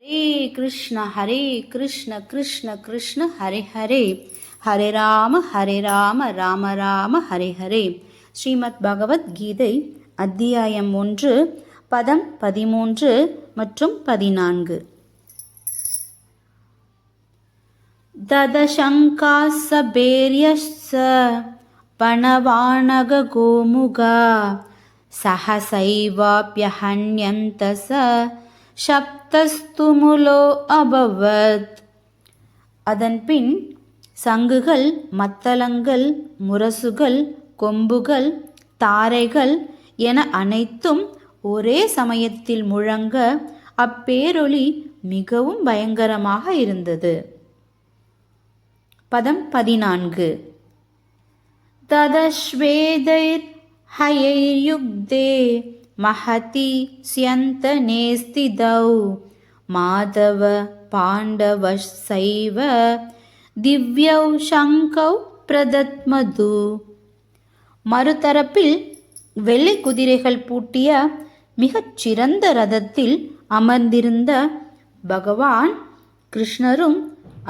ஹரே கிருஷ்ண கிருஷ்ண கிருஷ்ண ஹரே ஹரே, ஹரே ராம ராம ராம ஹரே ஹரே. ஸ்ரீமத் பகவத்கீதை அத்தியாயம் 1 பதம் 13 மற்றும் 14. ததசங்காஸ பேர்யஸ்ஸ பணவானக கோமுகா சஹசைவாப்யஹன்யந்தஸ சப்தஸ்துமுலோ அபவத். அதன்பின் சங்குகள், மத்தளங்கள், முரசுகள், கொம்புகள், தாரைகள் என அனைத்தும் ஒரே சமயத்தில் முழங்க அப்பேரொளி மிகவும் பயங்கரமாக இருந்தது. பதம் 14. ததஸ்வேதைர் ஹயைர்யுக்தே மஹதி ஸ்யந்தனே ஸ்திதௌ மாதவ பாண்டவஸ்சைவ திவ்யௌ சங்கௌ பிரதத்மது. மறுதரப்பில் வெள்ளை குதிரைகள் பூட்டிய மிகச் சிறந்த ரதத்தில் அமர்ந்திருந்த பகவான் கிருஷ்ணரும்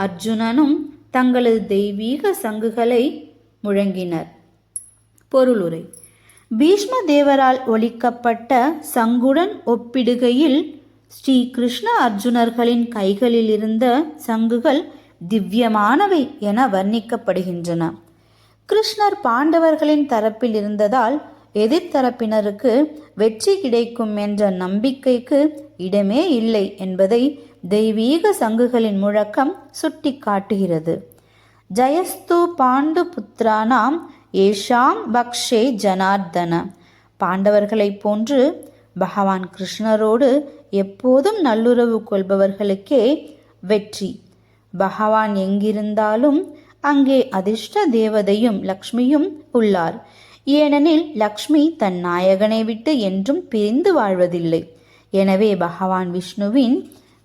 அர்ஜுனனும் தங்களது தெய்வீக சங்குகளை முழங்கினர். பொருளுரை: பீஷ்ம தேவரால் ஒலிக்கப்பட்ட சங்குடன் ஒப்பிடுகையில் ஸ்ரீ கிருஷ்ண அர்ஜுனர்களின் கைகளில் இருந்த சங்குகள் திவ்யமானவை என வர்ணிக்கப்படுகின்றன. கிருஷ்ணர் பாண்டவர்களின் தரப்பில் இருந்ததால் எதிர்த்தரப்பினருக்கு வெற்றி கிடைக்கும் என்ற நம்பிக்கைக்கு இடமே இல்லை என்பதை தெய்வீக சங்குகளின் முழக்கம் சுட்டி காட்டுகிறது. ஜயஸ்து பாண்டு புத்திரானாம் ஏஷாம் பக்ஷே ஜனார்தன. பாண்டவர்களைப் போன்று பகவான் கிருஷ்ணரோடு எப்போதும் நல்லுறவு கொள்பவர்களுக்கே வெற்றி. பகவான் எங்கிருந்தாலும் அங்கே அதிர்ஷ்ட தேவதையும் லக்ஷ்மியும் உள்ளார். ஏனெனில் லக்ஷ்மி தன் நாயகனை விட்டு என்றும் பிரிந்து வாழ்வதில்லை. எனவே பகவான் விஷ்ணுவின்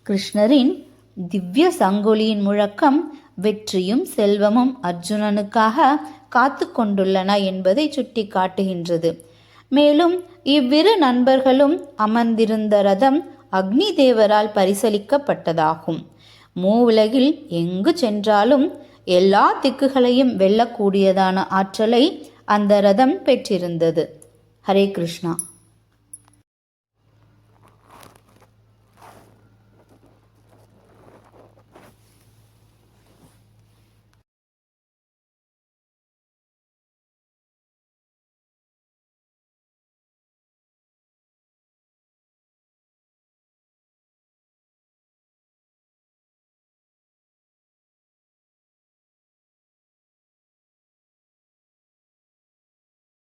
கிருஷ்ணரின் திவ்ய சங்கொலியின் முழக்கம் வெற்றியும் செல்வமும் அர்ஜுனனுக்காக காத்து கொண்டுள்ளன என்பதை சுட்டி காட்டுகின்றது. மேலும் இவ்விரு நண்பர்களும் அமர்ந்திருந்த ரதம் அக்னி தேவரால் பரிசளிக்கப்பட்டதாகும். மூவுலகில் எங்கு சென்றாலும் எல்லா திக்குகளையும் வெல்லக்கூடியதான ஆற்றலை அந்த ரதம் பெற்றிருந்தது. ஹரே கிருஷ்ணா.